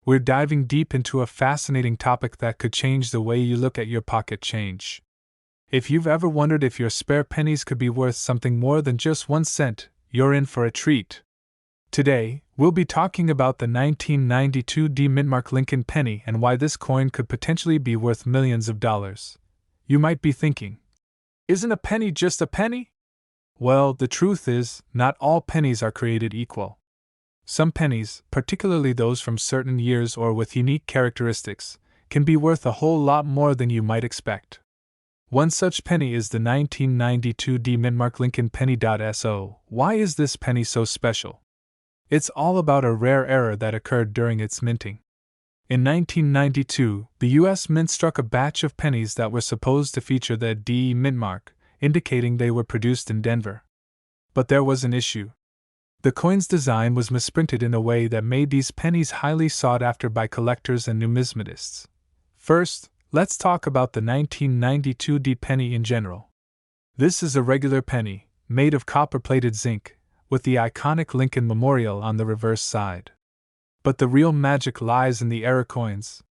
we're diving deep into a fascinating topic that could change the way you look at your pocket change. If you've ever wondered if your spare pennies could be worth something more than just 1 cent, you're in for a treat. Today, we'll be talking about the 1992 D Mintmark Lincoln penny and why this coin could potentially be worth millions of dollars. You might be thinking, isn't a penny just a penny? Well, the truth is, not all pennies are created equal. Some pennies, particularly those from certain years or with unique characteristics, can be worth a whole lot more than you might expect. One such penny is the 1992 D Mintmark Lincoln penny. So, why is this penny so special? It's all about a rare error that occurred during its minting. In 1992, the U.S. Mint struck a batch of pennies that were supposed to feature the D Mintmark, indicating they were produced in Denver. But there was an issue. The coin's design was misprinted in a way that made these pennies highly sought after by collectors and numismatists. First, let's talk about the 1992 D penny in general. This is a regular penny, made of copper-plated zinc, with the iconic Lincoln Memorial on the reverse side. But the real magic lies in the error coins.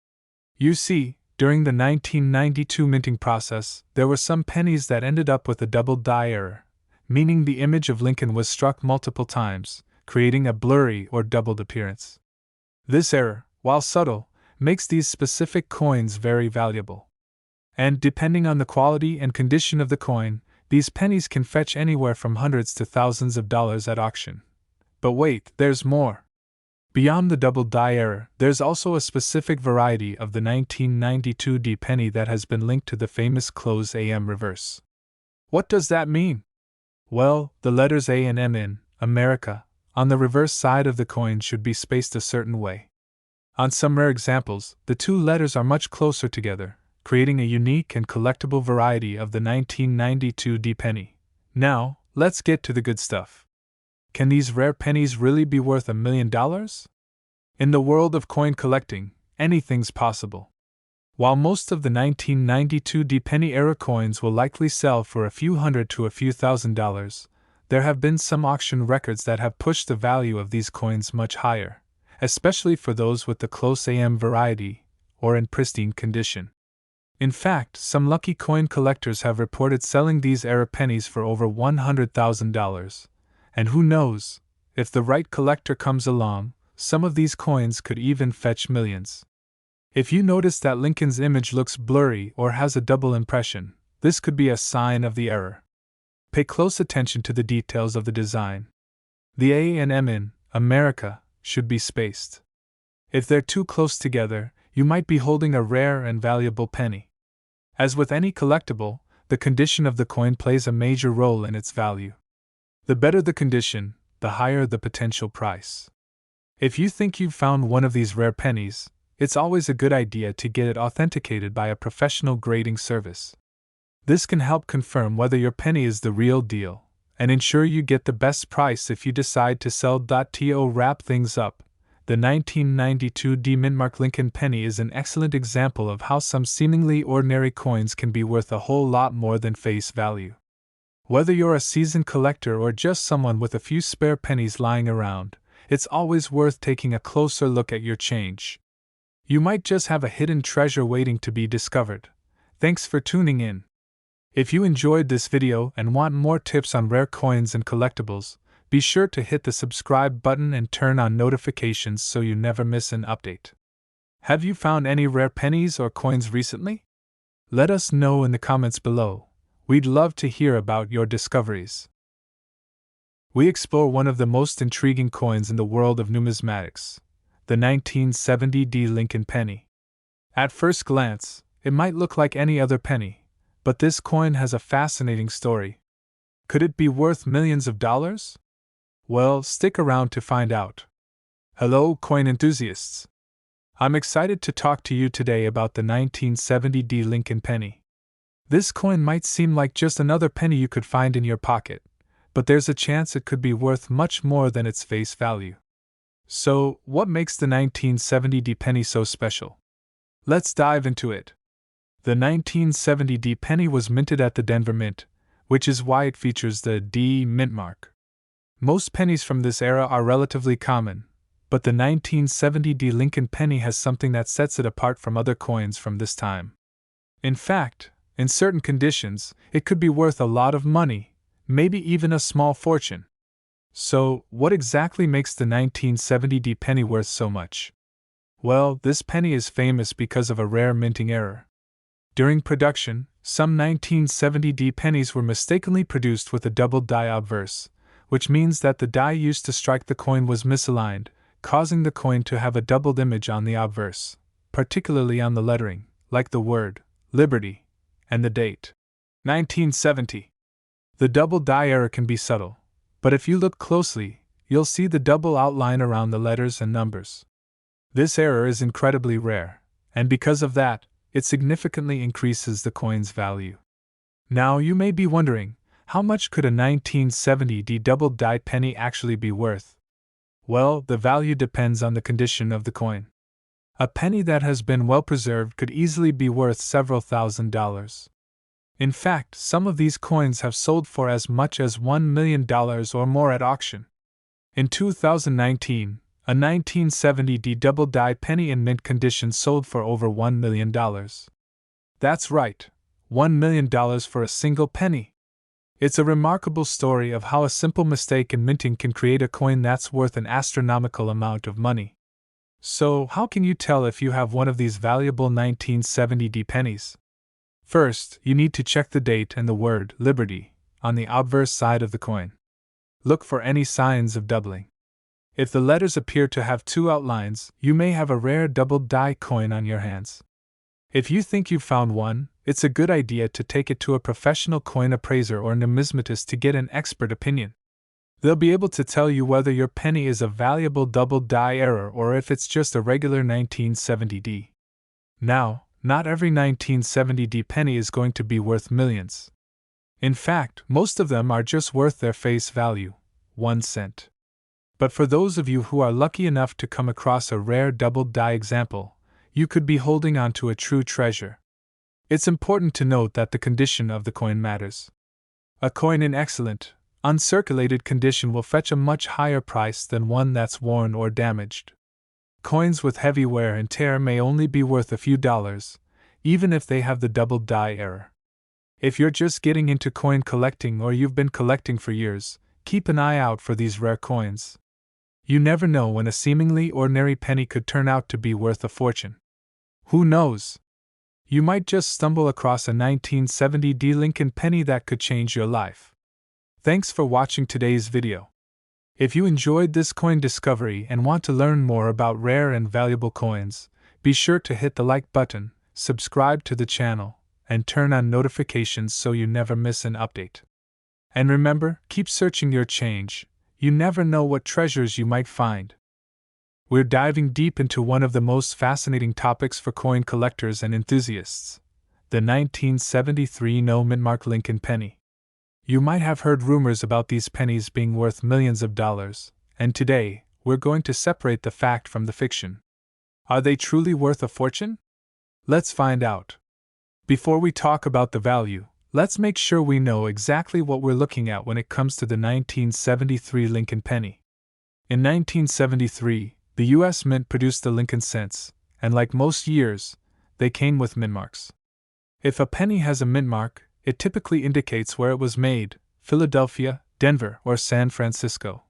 You see, during the 1992 minting process, there were some pennies that ended up with a double die error, meaning the image of Lincoln was struck multiple times, creating a blurry or doubled appearance. This error, while subtle, makes these specific coins very valuable. And depending on the quality and condition of the coin, these pennies can fetch anywhere from hundreds to thousands of dollars at auction. But wait, there's more. Beyond the double die error, there's also a specific variety of the 1992 D penny that has been linked to the famous close AM reverse. What does that mean? Well, the letters A and M in America on the reverse side of the coin should be spaced a certain way. On some rare examples, the two letters are much closer together, creating a unique and collectible variety of the 1992 D penny. Now, let's get to the good stuff. Can these rare pennies really be worth $1 million? In the world of coin collecting, anything's possible. While most of the 1992 D penny era coins will likely sell for a few hundred to a few $1,000s, there have been some auction records that have pushed the value of these coins much higher, especially for those with the close AM variety or in pristine condition. In fact, some lucky coin collectors have reported selling these era pennies for over $100,000. And who knows, if the right collector comes along, some of these coins could even fetch millions. If you notice that Lincoln's image looks blurry or has a double impression, this could be a sign of the error. Pay close attention to the details of the design. The A and M in America should be spaced. If they're too close together, you might be holding a rare and valuable penny. As with any collectible, the condition of the coin plays a major role in its value. The better the condition, the higher the potential price. If you think you've found one of these rare pennies, it's always a good idea to get it authenticated by a professional grading service. This can help confirm whether your penny is the real deal, and ensure you get the best price if you decide to sell. To wrap things up, the 1992 D Mintmark Lincoln penny is an excellent example of how some seemingly ordinary coins can be worth a whole lot more than face value. Whether you're a seasoned collector or just someone with a few spare pennies lying around, it's always worth taking a closer look at your change. You might just have a hidden treasure waiting to be discovered. Thanks for tuning in. If you enjoyed this video and want more tips on rare coins and collectibles, be sure to hit the subscribe button and turn on notifications so you never miss an update. Have you found any rare pennies or coins recently? Let us know in the comments below. We'd love to hear about your discoveries. We explore one of the most intriguing coins in the world of numismatics, the 1970 D Lincoln penny. At first glance, it might look like any other penny, but this coin has a fascinating story. Could it be worth millions of dollars? Well, stick around to find out. Hello, coin enthusiasts! I'm excited to talk to you today about the 1970 D Lincoln penny. This coin might seem like just another penny you could find in your pocket, but there's a chance it could be worth much more than its face value. So, what makes the 1970 D penny so special? Let's dive into it. The 1970 D penny was minted at the Denver Mint, which is why it features the D Mintmark. Most pennies from this era are relatively common, but the 1970 Lincoln penny has something that sets it apart from other coins from this time. In fact, in certain conditions, it could be worth a lot of money, maybe even a small fortune. So, what exactly makes the 1970 penny worth so much? Well, this penny is famous because of a rare minting error. During production, some 1970 pennies were mistakenly produced with a double die obverse, which means that the die used to strike the coin was misaligned, causing the coin to have a doubled image on the obverse, particularly on the lettering, like the word Liberty and the date 1970. The double die error can be subtle, but if you look closely, you'll see the double outline around the letters and numbers. This error is incredibly rare, and because of that, it significantly increases the coin's value. Now you may be wondering, how much could a 1970 double die penny actually be worth? Well, the value depends on the condition of the coin. A penny that has been well preserved could easily be worth several $1,000s. In fact, some of these coins have sold for as much as $1 million or more at auction. In 2019, a 1970 double die penny in mint condition sold for over $1 million. That's right, $1 million for a single penny. It's a remarkable story of how a simple mistake in minting can create a coin that's worth an astronomical amount of money. So, how can you tell if you have one of these valuable 1970 pennies? First, you need to check the date and the word Liberty on the obverse side of the coin. Look for any signs of doubling. If the letters appear to have two outlines, you may have a rare double die coin on your hands. If you think you've found one, it's a good idea to take it to a professional coin appraiser or numismatist to get an expert opinion. They'll be able to tell you whether your penny is a valuable double die error or if it's just a regular 1970D. Now, not every 1970D penny is going to be worth millions. In fact, most of them are just worth their face value, 1 cent. But for those of you who are lucky enough to come across a rare double die example, you could be holding on to a true treasure. It's important to note that the condition of the coin matters. A coin in excellent, uncirculated condition will fetch a much higher price than one that's worn or damaged. Coins with heavy wear and tear may only be worth a few dollars, even if they have the double die error. If you're just getting into coin collecting or you've been collecting for years, keep an eye out for these rare coins. You never know when a seemingly ordinary penny could turn out to be worth a fortune. Who knows? You might just stumble across a 1970 Lincoln penny that could change your life. Thanks for watching today's video. If you enjoyed this coin discovery and want to learn more about rare and valuable coins, be sure to hit the like button, subscribe to the channel, and turn on notifications so you never miss an update. And remember, keep searching your change. You never know what treasures you might find. We're diving deep into one of the most fascinating topics for coin collectors and enthusiasts, the 1973 no-mint Lincoln penny. You might have heard rumors about these pennies being worth millions of dollars, and today, we're going to separate the fact from the fiction. Are they truly worth a fortune? Let's find out. Before we talk about the value, let's make sure we know exactly what we're looking at when it comes to the 1973 Lincoln penny. In 1973, the U.S. Mint produced the Lincoln cents, and like most years, they came with mint marks. If a penny has a mint mark, it typically indicates where it was made, Philadelphia, Denver, or San Francisco.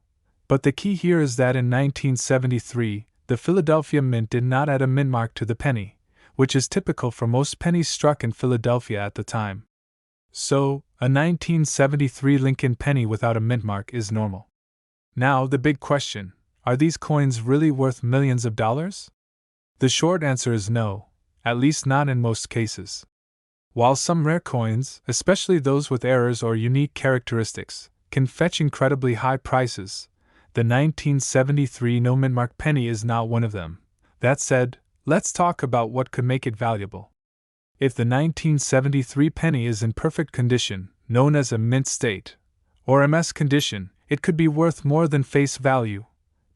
But the key here is that in 1973, the Philadelphia Mint did not add a mint mark to the penny, which is typical for most pennies struck in Philadelphia at the time. So, a 1973 Lincoln penny without a mint mark is normal. Now the big question, are these coins really worth millions of dollars? The short answer is no, at least not in most cases. While some rare coins, especially those with errors or unique characteristics, can fetch incredibly high prices, the 1973 no-mint mark penny is not one of them. That said, let's talk about what could make it valuable. If the 1973 penny is in perfect condition, known as a mint state, or MS condition, it could be worth more than face value,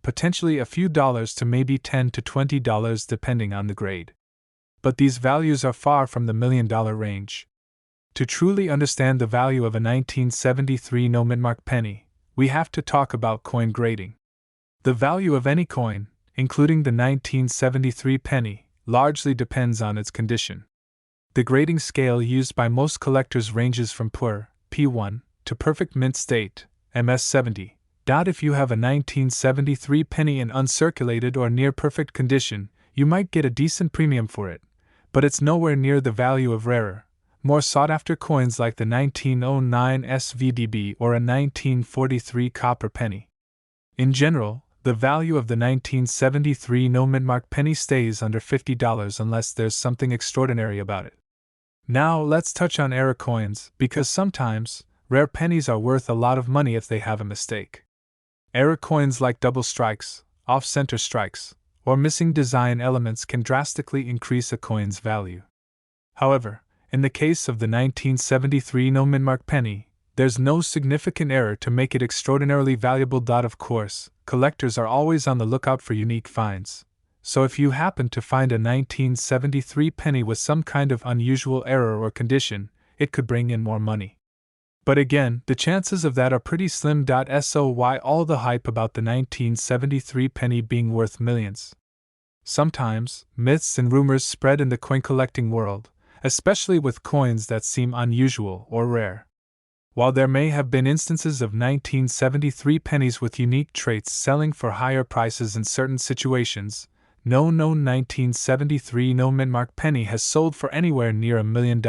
potentially a few dollars to maybe $10 to $20 depending on the grade. But these values are far from the $1 million range. To truly understand the value of a 1973 no-mint mark penny, we have to talk about coin grading. The value of any coin, including the 1973 penny, largely depends on its condition. The grading scale used by most collectors ranges from poor, P1, to perfect mint state, MS70. If you have a 1973 penny in uncirculated or near perfect condition, you might get a decent premium for it, but it's nowhere near the value of rarer, more sought-after coins like the 1909 SVDB or a 1943 copper penny. In general, the value of the 1973 no-mint-mark penny stays under $50 unless there's something extraordinary about it. Now let's touch on error coins, because sometimes, rare pennies are worth a lot of money if they have a mistake. Error coins like double strikes, off-center strikes, or missing design elements can drastically increase a coin's value. However, in the case of the 1973 no-mint-mark penny, there's no significant error to make it extraordinarily valuable. Of course, collectors are always on the lookout for unique finds, so if you happen to find a 1973 penny with some kind of unusual error or condition, it could bring in more money. But again, the chances of that are pretty slim. So why all the hype about the 1973 penny being worth millions? Sometimes, myths and rumors spread in the coin collecting world, especially with coins that seem unusual or rare. While there may have been instances of 1973 pennies with unique traits selling for higher prices in certain situations, no known 1973 no-mint-mark penny has sold for anywhere near $1 million.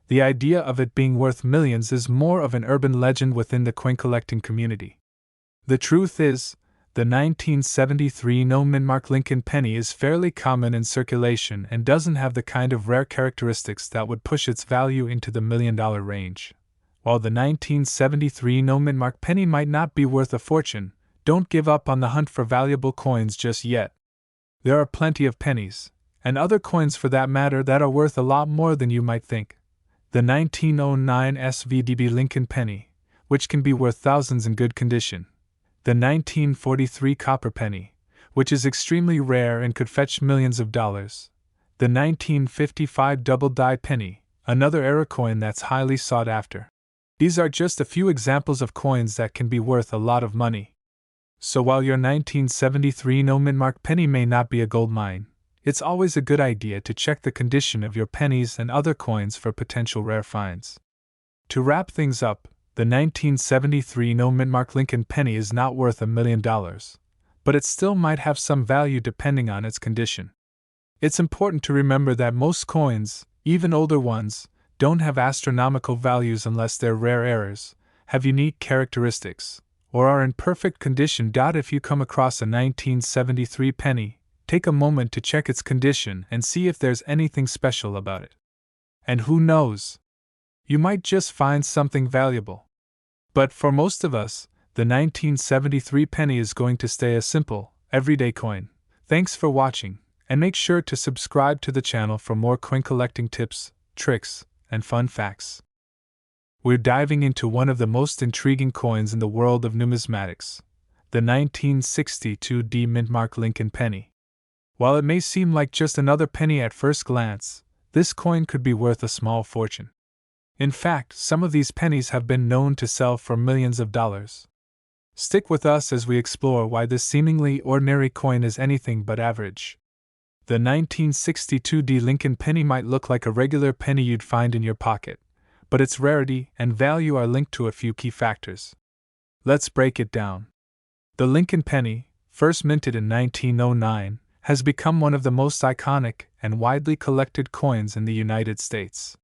The idea of it being worth millions is more of an urban legend within the coin collecting community. The truth is, the 1973 no-mint-mark Lincoln penny is fairly common in circulation and doesn't have the kind of rare characteristics that would push its value into the $1 million range. While the 1973 no-mint-mark penny might not be worth a fortune, don't give up on the hunt for valuable coins just yet. There are plenty of pennies, and other coins for that matter, that are worth a lot more than you might think. The 1909 SVDB Lincoln penny, which can be worth thousands in good condition. The 1943 copper penny, which is extremely rare and could fetch millions of dollars. The 1955 double die penny, another error coin that's highly sought after. These are just a few examples of coins that can be worth a lot of money. So while your 1973 no-mint-mark penny may not be a gold mine, it's always a good idea to check the condition of your pennies and other coins for potential rare finds. To wrap things up, the 1973 no-mint-mark Lincoln penny is not worth $1 million, but it still might have some value depending on its condition. It's important to remember that most coins, even older ones, don't have astronomical values unless they're rare errors, have unique characteristics, or are in perfect condition. If you come across a 1973 penny, take a moment to check its condition and see if there's anything special about it. And who knows? You might just find something valuable. But for most of us, the 1973 penny is going to stay a simple, everyday coin. Thanks for watching, and make sure to subscribe to the channel for more coin collecting tips, tricks, and fun facts. We're diving into one of the most intriguing coins in the world of numismatics, the 1962 mint-mark Lincoln penny. While it may seem like just another penny at first glance, this coin could be worth a small fortune. In fact, some of these pennies have been known to sell for millions of dollars. Stick with us as we explore why this seemingly ordinary coin is anything but average. The 1962 Lincoln penny might look like a regular penny you'd find in your pocket, but its rarity and value are linked to a few key factors. Let's break it down. The Lincoln penny, first minted in 1909, has become one of the most iconic and widely collected coins in the United States.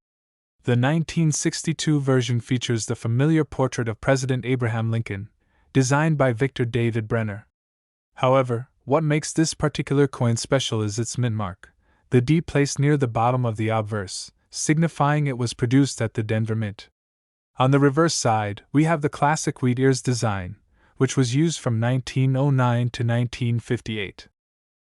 The 1962 version features the familiar portrait of President Abraham Lincoln, designed by Victor David Brenner. However, what makes this particular coin special is its mint mark, the D placed near the bottom of the obverse, signifying it was produced at the Denver Mint. On the reverse side, we have the classic wheat ears design, which was used from 1909 to 1958.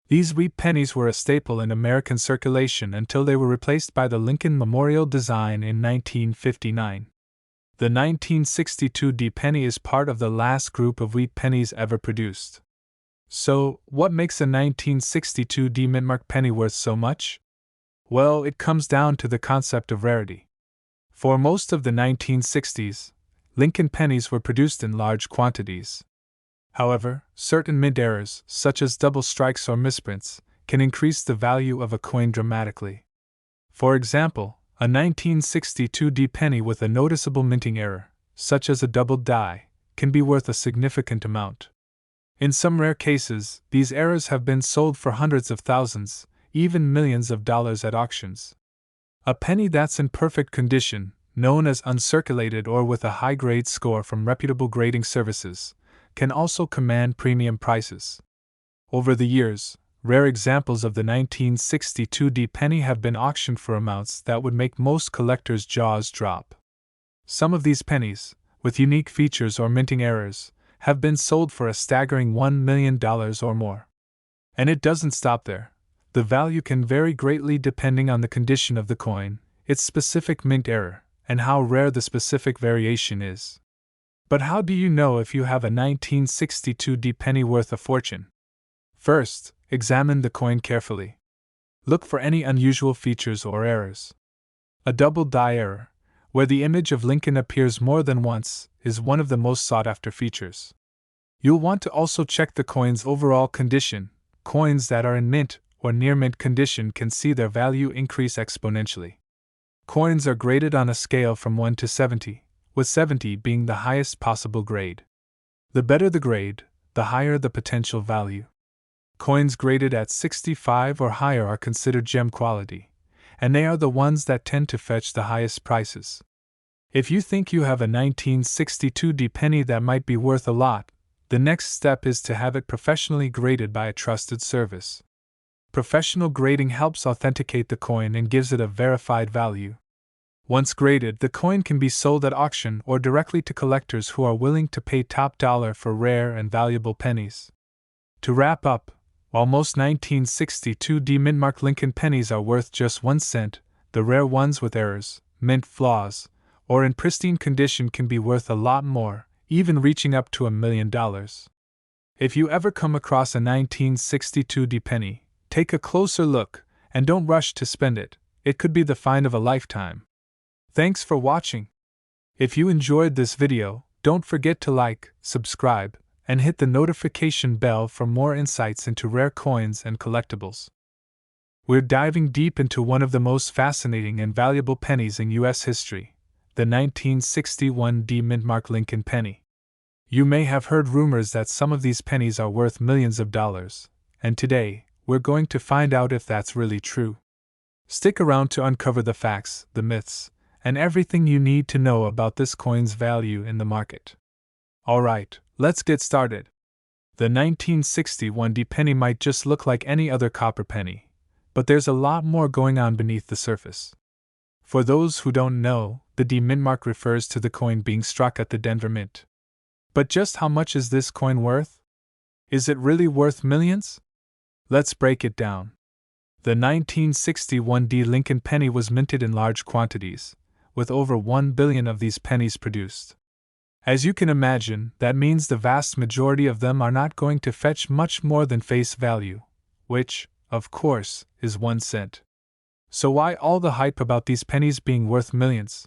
These wheat pennies were a staple in American circulation until they were replaced by the Lincoln Memorial design in 1959. The 1962 D penny is part of the last group of wheat pennies ever produced. So, what makes a 1962 D mint-mark penny worth so much? Well, it comes down to the concept of rarity. For most of the 1960s, Lincoln pennies were produced in large quantities. However, certain mint errors, such as double strikes or misprints, can increase the value of a coin dramatically. For example, a 1962 penny with a noticeable minting error, such as a doubled die, can be worth a significant amount. In some rare cases, these errors have been sold for hundreds of thousands, even millions of dollars at auctions. A penny that's in perfect condition, known as uncirculated or with a high-grade score from reputable grading services, can also command premium prices. Over the years, rare examples of the 1962 penny have been auctioned for amounts that would make most collectors' jaws drop. Some of these pennies, with unique features or minting errors, have been sold for a staggering $1 million or more. And it doesn't stop there. The value can vary greatly depending on the condition of the coin, its specific mint error, and how rare the specific variation is. But how do you know if you have a 1962 penny worth a fortune? First, examine the coin carefully. Look for any unusual features or errors. A double die error, where the image of Lincoln appears more than once, is one of the most sought-after features. You'll want to also check the coin's overall condition. Coins that are in mint or near mint condition can see their value increase exponentially. Coins are graded on a scale from 1 to 70, with 70 being the highest possible grade. The better the grade, the higher the potential value. Coins graded at 65 or higher are considered gem quality, and they are the ones that tend to fetch the highest prices. If you think you have a 1962 penny that might be worth a lot, the next step is to have it professionally graded by a trusted service. Professional grading helps authenticate the coin and gives it a verified value. Once graded, the coin can be sold at auction or directly to collectors who are willing to pay top dollar for rare and valuable pennies. To wrap up, while most 1962 mint-marked Lincoln pennies are worth just 1 cent, the rare ones with errors, mint flaws, or in pristine condition can be worth a lot more, even reaching up to $1 million. If you ever come across a 1962 penny, take a closer look, and don't rush to spend it. It could be the find of a lifetime. Thanks for watching. If you enjoyed this video, don't forget to like, subscribe, and hit the notification bell for more insights into rare coins and collectibles. We're diving deep into one of the most fascinating and valuable pennies in U.S. history, the 1961 mint-marked Lincoln penny. You may have heard rumors that some of these pennies are worth millions of dollars, and today, we're going to find out if that's really true. Stick around to uncover the facts, the myths, and everything you need to know about this coin's value in the market. Alright, let's get started. The 1961 penny might just look like any other copper penny, but there's a lot more going on beneath the surface. For those who don't know, the mint mark refers to the coin being struck at the Denver Mint. But just how much is this coin worth? Is it really worth millions? Let's break it down. The 1961 Lincoln penny was minted in large quantities, with over 1 billion of these pennies produced. As you can imagine, that means the vast majority of them are not going to fetch much more than face value, which, of course, is 1 cent. So why all the hype about these pennies being worth millions?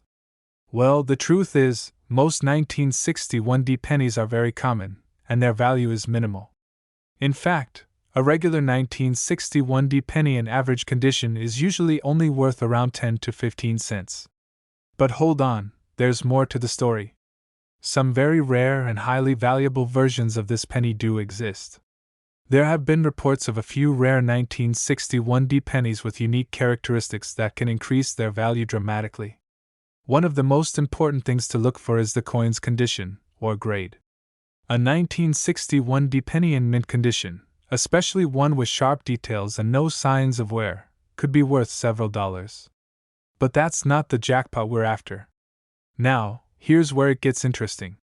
Well, the truth is, most 1961 pennies are very common, and their value is minimal. In fact, a regular 1961 penny in average condition is usually only worth around 10 to 15 cents. But hold on, there's more to the story. Some very rare and highly valuable versions of this penny do exist. There have been reports of a few rare 1961 pennies with unique characteristics that can increase their value dramatically. One of the most important things to look for is the coin's condition, or grade. A 1961 penny in mint condition, especially one with sharp details and no signs of wear, could be worth several dollars. But that's not the jackpot we're after. Now, here's where it gets interesting.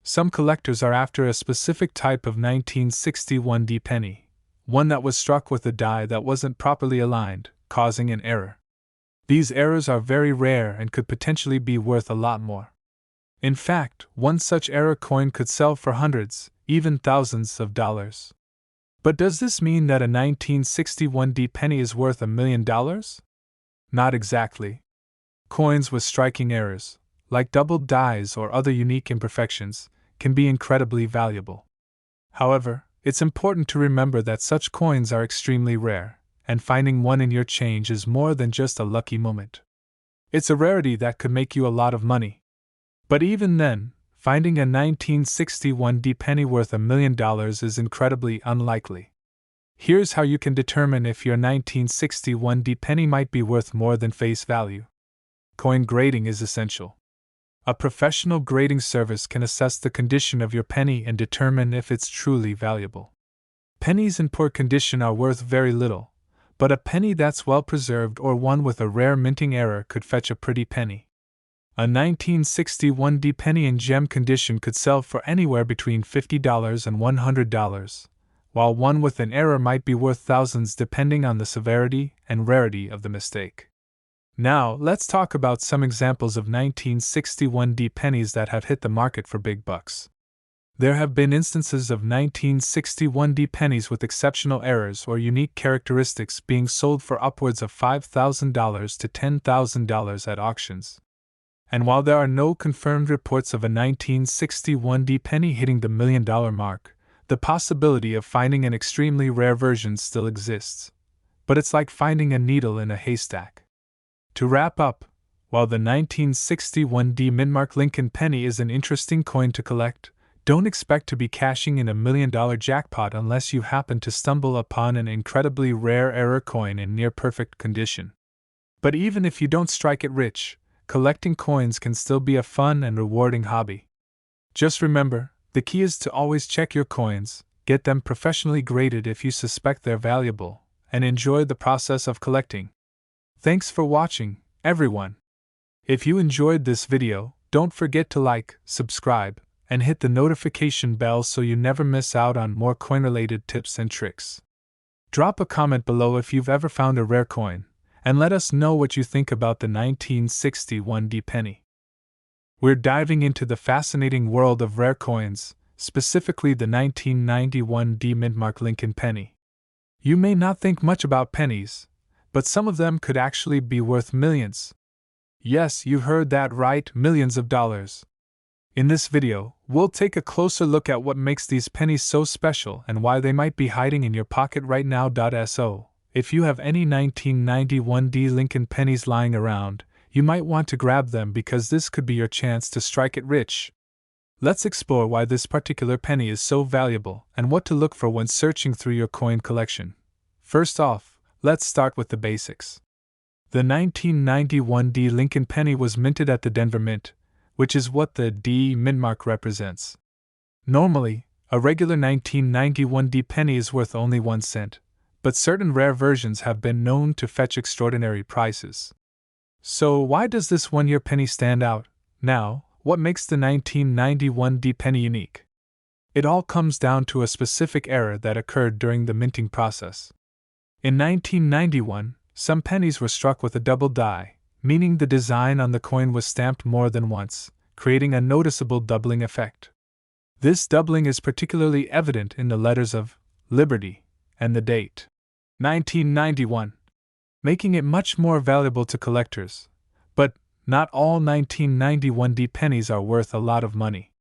Some collectors are after a specific type of 1961 penny, one that was struck with a die that wasn't properly aligned, causing an error. These errors are very rare and could potentially be worth a lot more. In fact, one such error coin could sell for hundreds, even thousands of dollars. But does this mean that a 1961 penny is worth $1 million? Not exactly. Coins with striking errors, like doubled dies or other unique imperfections, can be incredibly valuable. However, it's important to remember that such coins are extremely rare, and finding one in your change is more than just a lucky moment. It's a rarity that could make you a lot of money. But even then, finding a 1961 D penny worth $1 million is incredibly unlikely. Here's how you can determine if your 1961 D penny might be worth more than face value. Coin grading is essential. A professional grading service can assess the condition of your penny and determine if it's truly valuable. Pennies in poor condition are worth very little, but a penny that's well preserved or one with a rare minting error could fetch a pretty penny. A 1961 D penny in gem condition could sell for anywhere between $50 and $100, while one with an error might be worth thousands depending on the severity and rarity of the mistake. Now, let's talk about some examples of 1961 D pennies that have hit the market for big bucks. There have been instances of 1961 D pennies with exceptional errors or unique characteristics being sold for upwards of $5,000 to $10,000 at auctions. And while there are no confirmed reports of a 1961 D penny hitting the $1 million mark, the possibility of finding an extremely rare version still exists. But it's like finding a needle in a haystack. To wrap up, while the 1961 D Mintmark Lincoln penny is an interesting coin to collect, don't expect to be cashing in a $1 million jackpot unless you happen to stumble upon an incredibly rare error coin in near-perfect condition. But even if you don't strike it rich, collecting coins can still be a fun and rewarding hobby. Just remember, the key is to always check your coins, get them professionally graded if you suspect they're valuable, and enjoy the process of collecting. Thanks for watching, everyone. If you enjoyed this video, don't forget to like, subscribe, and hit the notification bell so you never miss out on more coin-related tips and tricks. Drop a comment below if you've ever found a rare coin, and let us know what you think about the 1961 D penny. We're diving into the fascinating world of rare coins, specifically the 1991 D Mintmark Lincoln penny. You may not think much about pennies, but some of them could actually be worth millions. Yes, you heard that right, millions of dollars. In this video, we'll take a closer look at what makes these pennies so special and why they might be hiding in your pocket right now. So, if you have any 1991 D Lincoln pennies lying around, you might want to grab them because this could be your chance to strike it rich. Let's explore why this particular penny is so valuable and what to look for when searching through your coin collection. First off, let's start with the basics. The 1991 D Lincoln penny was minted at the Denver Mint, which is what the D Mintmark represents. Normally, a regular 1991 D penny is worth only 1 cent, but certain rare versions have been known to fetch extraordinary prices. So why does this one-year penny stand out? Now, what makes the 1991 D penny unique? It all comes down to a specific error that occurred during the minting process. In 1991, some pennies were struck with a double die, meaning the design on the coin was stamped more than once, creating a noticeable doubling effect. This doubling is particularly evident in the letters of Liberty and the date 1991, making it much more valuable to collectors. But not all 1991 D pennies are worth a lot of money.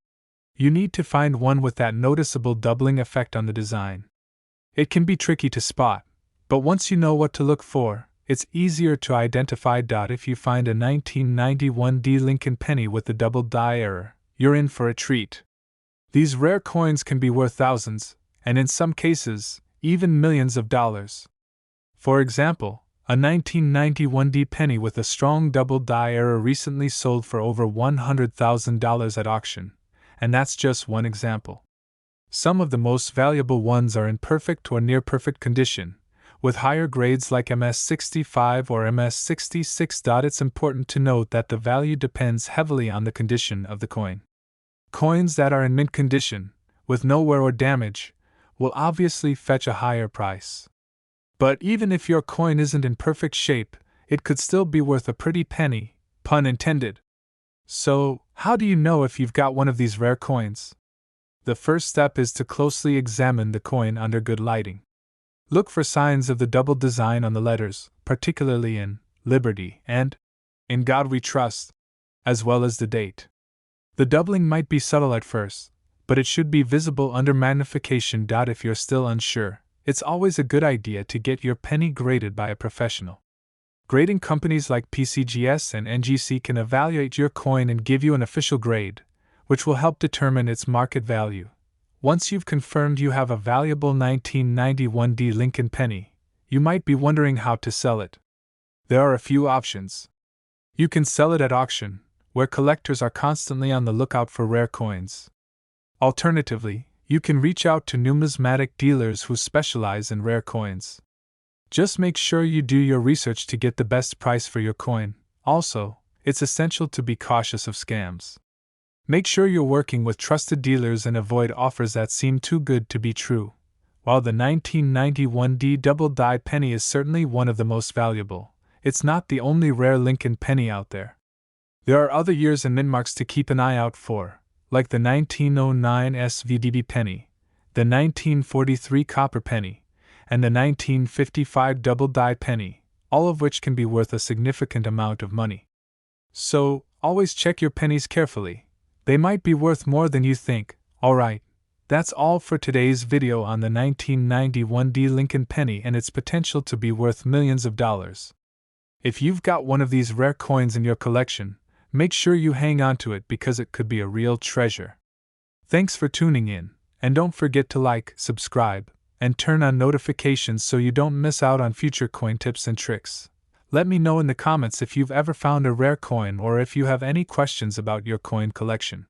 You need to find one with that noticeable doubling effect on the design. It can be tricky to spot, but once you know what to look for, it's easier to identify. If you find a 1991 D Lincoln penny with the double die error, you're in for a treat. These rare coins can be worth thousands, and in some cases, even millions of dollars. For example, a 1991 D penny with a strong double die error recently sold for over $100,000 at auction, and that's just one example. Some of the most valuable ones are in perfect or near-perfect condition, with higher grades like MS65 or MS66. It's important to note that the value depends heavily on the condition of the coin. Coins that are in mint condition, with no wear or damage, will obviously fetch a higher price. But even if your coin isn't in perfect shape, it could still be worth a pretty penny, pun intended. So, how do you know if you've got one of these rare coins? The first step is to closely examine the coin under good lighting. Look for signs of the double design on the letters, particularly in Liberty and In God We Trust, as well as the date. The doubling might be subtle at first, but it should be visible under magnification. If you're still unsure, it's always a good idea to get your penny graded by a professional. Grading companies like PCGS and NGC can evaluate your coin and give you an official grade, which will help determine its market value. Once you've confirmed you have a valuable 1991D Lincoln penny, you might be wondering how to sell it. There are a few options. You can sell it at auction, where collectors are constantly on the lookout for rare coins. Alternatively, you can reach out to numismatic dealers who specialize in rare coins. Just make sure you do your research to get the best price for your coin. Also, it's essential to be cautious of scams. Make sure you're working with trusted dealers and avoid offers that seem too good to be true. While the 1991D double-die penny is certainly one of the most valuable, it's not the only rare Lincoln penny out there. There are other years and mintmarks to keep an eye out for, like the 1909 SVDB penny, the 1943 copper penny, and the 1955 double-die penny, all of which can be worth a significant amount of money. So, always check your pennies carefully. They might be worth more than you think. Alright, that's all for today's video on the 1991D Lincoln penny and its potential to be worth millions of dollars. If you've got one of these rare coins in your collection, make sure you hang on to it because it could be a real treasure. Thanks for tuning in, and don't forget to like, subscribe, and turn on notifications so you don't miss out on future coin tips and tricks. Let me know in the comments if you've ever found a rare coin or if you have any questions about your coin collection.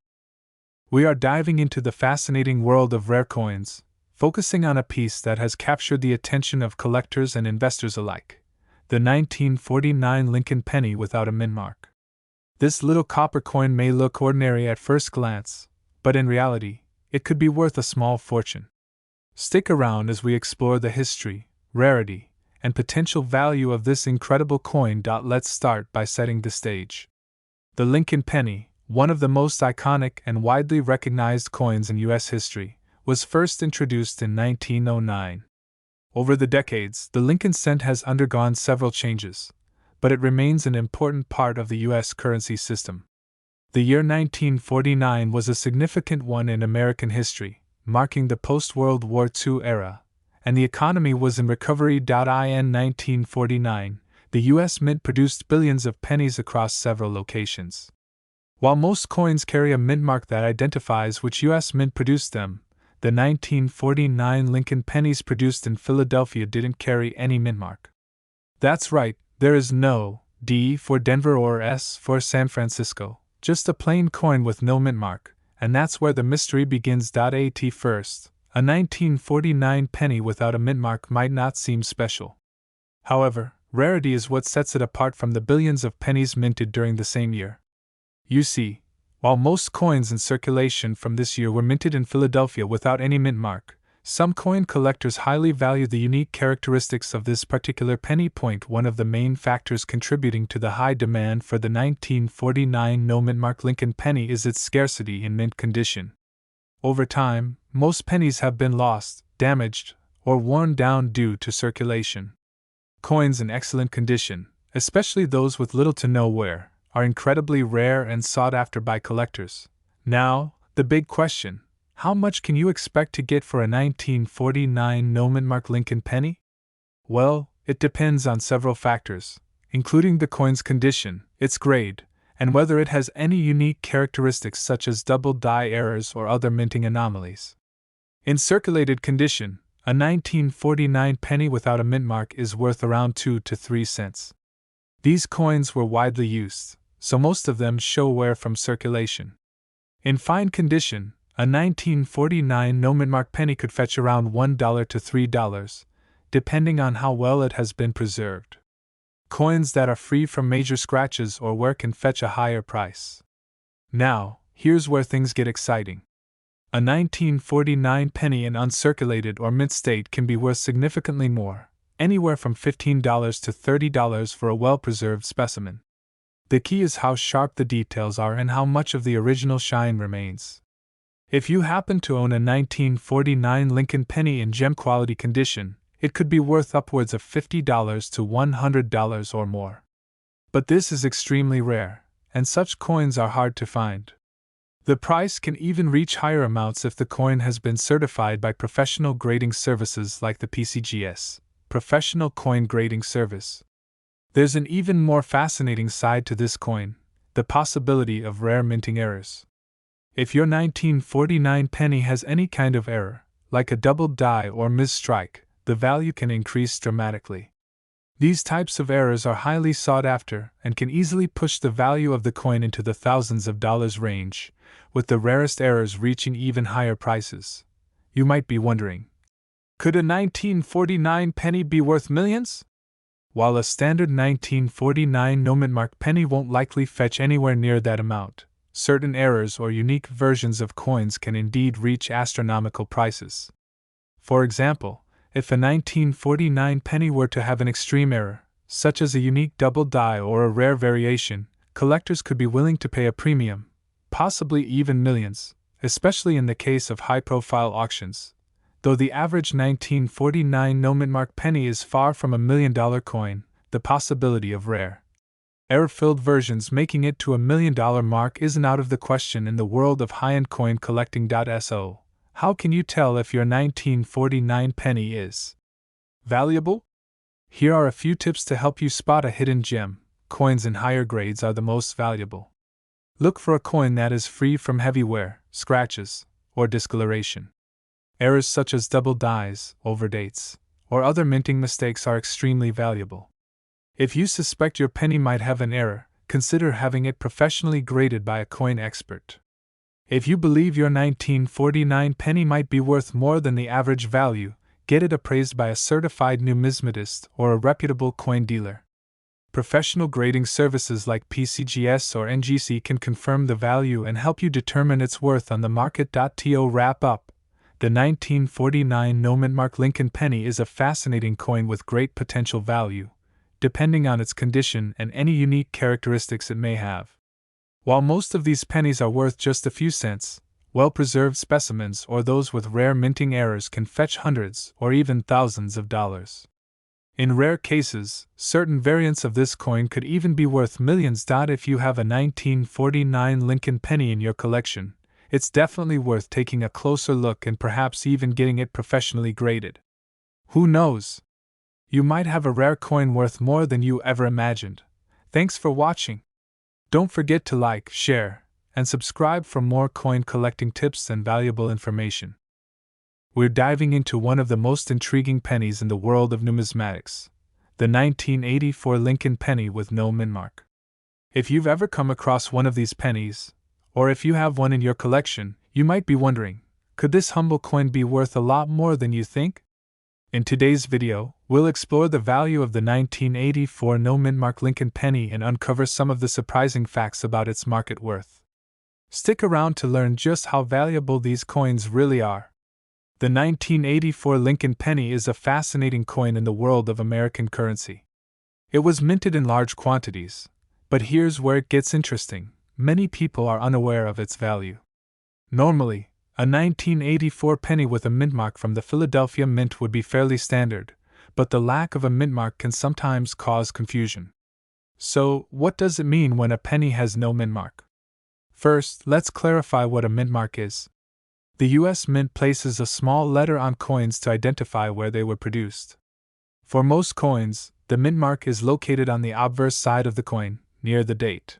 We are diving into the fascinating world of rare coins, focusing on a piece that has captured the attention of collectors and investors alike: the 1949 Lincoln penny without a mintmark. This little copper coin may look ordinary at first glance, but in reality, it could be worth a small fortune. Stick around as we explore the history, rarity, and potential value of this incredible coin. Let's start by setting the stage. The Lincoln penny, one of the most iconic and widely recognized coins in U.S. history, was first introduced in 1909. Over the decades, the Lincoln cent has undergone several changes, but it remains an important part of the U.S. currency system. The year 1949 was a significant one in American history, marking the post-World War II era, and the economy was in recovery. In 1949, the U.S. Mint produced billions of pennies across several locations. While most coins carry a mintmark that identifies which U.S. Mint produced them, the 1949 Lincoln pennies produced in Philadelphia didn't carry any mintmark. That's right, there is no D for Denver or S for San Francisco, just a plain coin with no mintmark, and that's where the mystery begins. At first, a 1949 penny without a mintmark might not seem special. However, rarity is what sets it apart from the billions of pennies minted during the same year. You see, while most coins in circulation from this year were minted in Philadelphia without any mintmark, some coin collectors highly value the unique characteristics of this particular penny. One of the main factors contributing to the high demand for the 1949 no mintmark Lincoln penny is its scarcity in mint condition. Over time, most pennies have been lost, damaged, or worn down due to circulation. Coins in excellent condition, especially those with little to no wear, are incredibly rare and sought after by collectors. Now, the big question: how much can you expect to get for a 1949 no mintmark Lincoln penny? Well, it depends on several factors, including the coin's condition, its grade, and whether it has any unique characteristics such as double-die errors or other minting anomalies. In circulated condition, a 1949 penny without a mintmark is worth around 2 to 3 cents. These coins were widely used, so most of them show wear from circulation. In fine condition, a 1949 no mintmark penny could fetch around $1 to $3, depending on how well it has been preserved. Coins that are free from major scratches or wear can fetch a higher price. Now, here's where things get exciting. A 1949 penny in uncirculated or mint state can be worth significantly more, anywhere from $15 to $30 for a well-preserved specimen. The key is how sharp the details are and how much of the original shine remains. If you happen to own a 1949 Lincoln penny in gem-quality condition, it could be worth upwards of $50 to $100 or more. But this is extremely rare, and such coins are hard to find. The price can even reach higher amounts if the coin has been certified by professional grading services like the PCGS, Professional Coin Grading Service. There's an even more fascinating side to this coin: the possibility of rare minting errors. If your 1949 penny has any kind of error, like a double die or misstrike, the value can increase dramatically. These types of errors are highly sought after and can easily push the value of the coin into the thousands of dollars range, with the rarest errors reaching even higher prices. You might be wondering, could a 1949 penny be worth millions? While a standard 1949 no-mint-mark penny won't likely fetch anywhere near that amount, certain errors or unique versions of coins can indeed reach astronomical prices. For example, if a 1949 penny were to have an extreme error, such as a unique double die or a rare variation, collectors could be willing to pay a premium, possibly even millions, especially in the case of high-profile auctions. Though the average 1949 no-mint-mark penny is far from $1 million coin, the possibility of rare, error-filled versions making it to $1 million mark isn't out of the question in the world of high-end coin collecting. So, how can you tell if your 1949 penny is valuable? Here are a few tips to help you spot a hidden gem. Coins in higher grades are the most valuable. Look for a coin that is free from heavy wear, scratches, or discoloration. Errors such as double dies, overdates, or other minting mistakes are extremely valuable. If you suspect your penny might have an error, consider having it professionally graded by a coin expert. If you believe your 1949 penny might be worth more than the average value, get it appraised by a certified numismatist or a reputable coin dealer. Professional grading services like PCGS or NGC can confirm the value and help you determine its worth on the market. To wrap up, the 1949 no-mint-mark Lincoln penny is a fascinating coin with great potential value, depending on its condition and any unique characteristics it may have. While most of these pennies are worth just a few cents, well-preserved specimens or those with rare minting errors can fetch hundreds or even thousands of dollars. In rare cases, certain variants of this coin could even be worth millions. If you have a 1949 Lincoln penny in your collection, it's definitely worth taking a closer look and perhaps even getting it professionally graded. Who knows? You might have a rare coin worth more than you ever imagined. Thanks for watching. Don't forget to like, share, and subscribe for more coin collecting tips and valuable information. We're diving into one of the most intriguing pennies in the world of numismatics, the 1984 Lincoln penny with no mint mark. If you've ever come across one of these pennies, or if you have one in your collection, you might be wondering, could this humble coin be worth a lot more than you think? In today's video, we'll explore the value of the 1984 no-mint-mark Lincoln penny and uncover some of the surprising facts about its market worth. Stick around to learn just how valuable these coins really are. The 1984 Lincoln penny is a fascinating coin in the world of American currency. It was minted in large quantities, but here's where it gets interesting: many people are unaware of its value. Normally, a 1984 penny with a mint mark from the Philadelphia Mint would be fairly standard, but the lack of a mint mark can sometimes cause confusion. So, what does it mean when a penny has no mint mark? First, let's clarify what a mint mark is. The U.S. Mint places a small letter on coins to identify where they were produced. For most coins, the mint mark is located on the obverse side of the coin, near the date.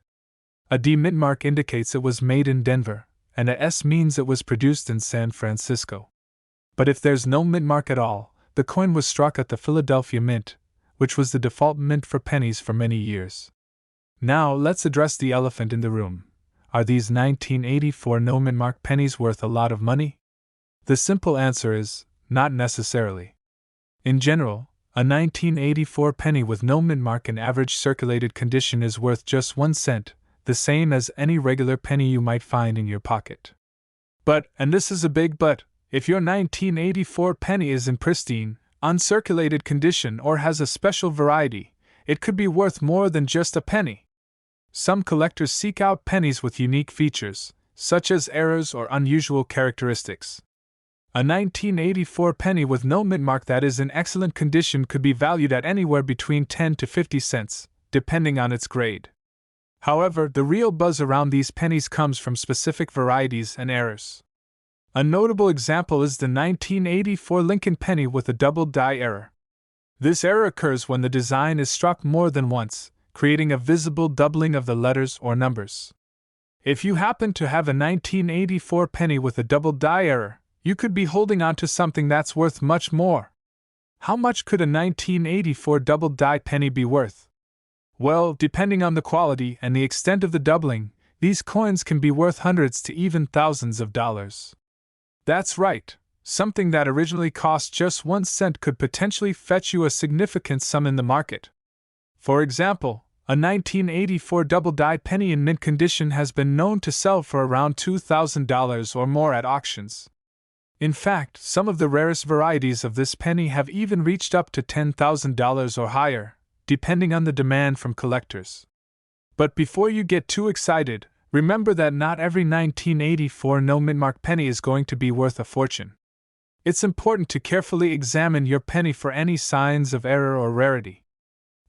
A D mint mark indicates it was made in Denver, and a S means it was produced in San Francisco. But if there's no mint mark at all, the coin was struck at the Philadelphia Mint, which was the default mint for pennies for many years. Now let's address the elephant in the room. Are these 1984 no mint mark pennies worth a lot of money? The simple answer is, not necessarily. In general, a 1984 penny with no mint mark in average circulated condition is worth just 1 cent, the same as any regular penny you might find in your pocket. But, and this is a big but, if your 1984 penny is in pristine, uncirculated condition or has a special variety, it could be worth more than just a penny. Some collectors seek out pennies with unique features, such as errors or unusual characteristics. A 1984 penny with no mint mark that is in excellent condition could be valued at anywhere between 10 to 50 cents, depending on its grade. However, the real buzz around these pennies comes from specific varieties and errors. A notable example is the 1984 Lincoln penny with a double die error. This error occurs when the design is struck more than once, creating a visible doubling of the letters or numbers. If you happen to have a 1984 penny with a double die error, you could be holding on to something that's worth much more. How much could a 1984 double die penny be worth? Well, depending on the quality and the extent of the doubling, these coins can be worth hundreds to even thousands of dollars. That's right, something that originally cost just 1 cent could potentially fetch you a significant sum in the market. For example, a 1984 double die penny in mint condition has been known to sell for around $2,000 or more at auctions. In fact, some of the rarest varieties of this penny have even reached up to $10,000 or higher, depending on the demand from collectors. But before you get too excited, remember that not every 1984 no-mint-mark penny is going to be worth a fortune. It's important to carefully examine your penny for any signs of error or rarity.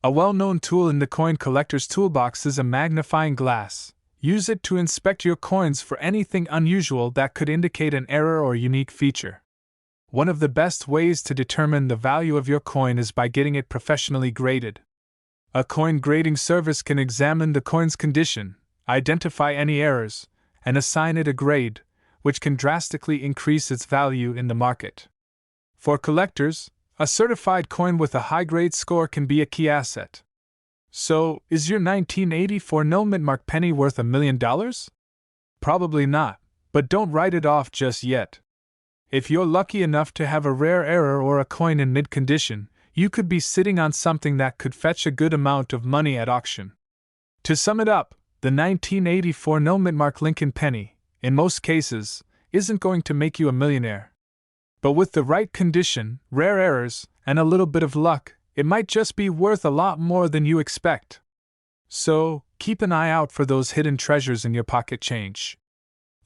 A well-known tool in the coin collector's toolbox is a magnifying glass. Use it to inspect your coins for anything unusual that could indicate an error or unique feature. One of the best ways to determine the value of your coin is by getting it professionally graded. A coin grading service can examine the coin's condition, identify any errors, and assign it a grade, which can drastically increase its value in the market. For collectors, a certified coin with a high-grade score can be a key asset. So, is your 1984 no-mint-mark penny worth $1 million? Probably not, but don't write it off just yet. If you're lucky enough to have a rare error or a coin in mint condition, you could be sitting on something that could fetch a good amount of money at auction. To sum it up, the 1984 no-mint-mark Lincoln penny, in most cases, isn't going to make you a millionaire. But with the right condition, rare errors, and a little bit of luck, it might just be worth a lot more than you expect. So, keep an eye out for those hidden treasures in your pocket change.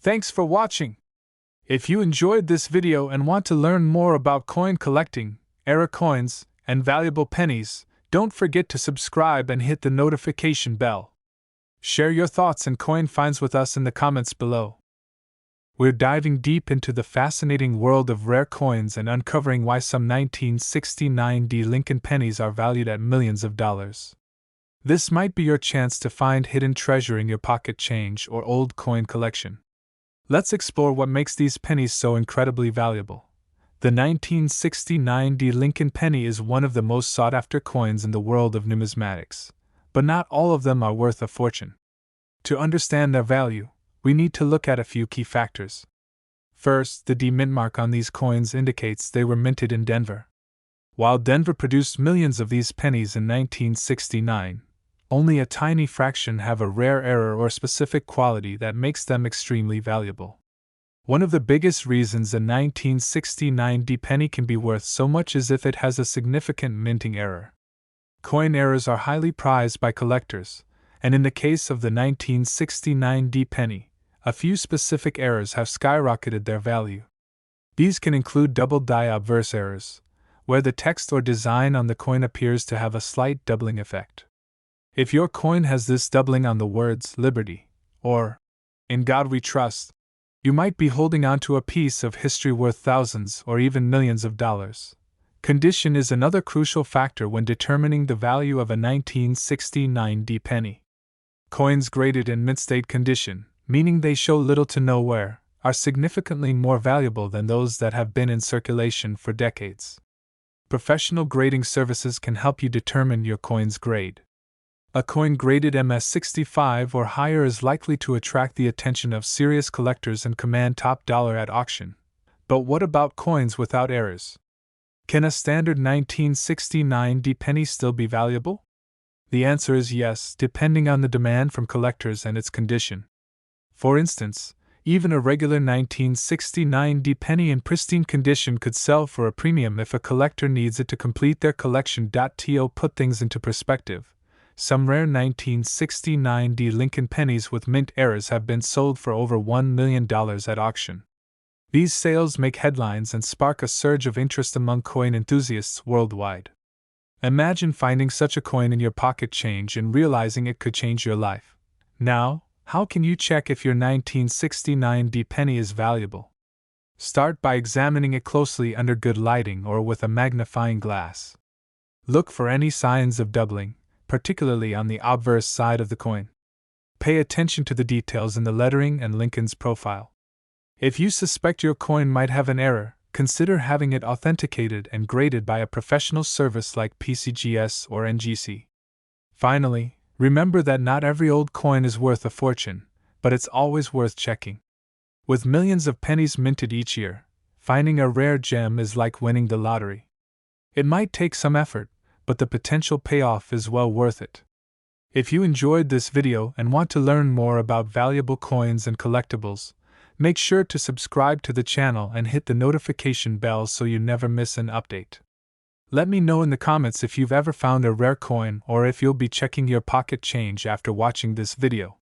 Thanks for watching! If you enjoyed this video and want to learn more about coin collecting, error coins, and valuable pennies, don't forget to subscribe and hit the notification bell. Share your thoughts and coin finds with us in the comments below. We're diving deep into the fascinating world of rare coins and uncovering why some 1969 Lincoln pennies are valued at millions of dollars. This might be your chance to find hidden treasure in your pocket change or old coin collection. Let's explore what makes these pennies so incredibly valuable. The 1969 Lincoln penny is one of the most sought-after coins in the world of numismatics, but not all of them are worth a fortune. To understand their value, we need to look at a few key factors. First, the mint mark on these coins indicates they were minted in Denver. While Denver produced millions of these pennies in 1969, only a tiny fraction have a rare error or specific quality that makes them extremely valuable. One of the biggest reasons a 1969 penny can be worth so much is if it has a significant minting error. Coin errors are highly prized by collectors, and in the case of the 1969 penny, a few specific errors have skyrocketed their value. These can include double die obverse errors, where the text or design on the coin appears to have a slight doubling effect. If your coin has this doubling on the words Liberty, or In God We Trust, you might be holding on to a piece of history worth thousands or even millions of dollars. Condition is another crucial factor when determining the value of a 1969 penny. Coins graded in mint state condition, meaning they show little to no wear, are significantly more valuable than those that have been in circulation for decades. Professional grading services can help you determine your coin's grade. A coin graded MS65 or higher is likely to attract the attention of serious collectors and command top dollar at auction. But what about coins without errors? Can a standard 1969 penny still be valuable? The answer is yes, depending on the demand from collectors and its condition. For instance, even a regular 1969 penny in pristine condition could sell for a premium if a collector needs it to complete their collection. To put things into perspective, some rare 1969 Lincoln pennies with mint errors have been sold for over $1 million at auction. These sales make headlines and spark a surge of interest among coin enthusiasts worldwide. Imagine finding such a coin in your pocket change and realizing it could change your life. Now, how can you check if your 1969 D penny is valuable? Start by examining it closely under good lighting or with a magnifying glass. Look for any signs of doubling, particularly on the obverse side of the coin. Pay attention to the details in the lettering and Lincoln's profile. If you suspect your coin might have an error, consider having it authenticated and graded by a professional service like PCGS or NGC. Finally, remember that not every old coin is worth a fortune, but it's always worth checking. With millions of pennies minted each year, finding a rare gem is like winning the lottery. It might take some effort, but the potential payoff is well worth it. If you enjoyed this video and want to learn more about valuable coins and collectibles, make sure to subscribe to the channel and hit the notification bell so you never miss an update. Let me know in the comments if you've ever found a rare coin or if you'll be checking your pocket change after watching this video.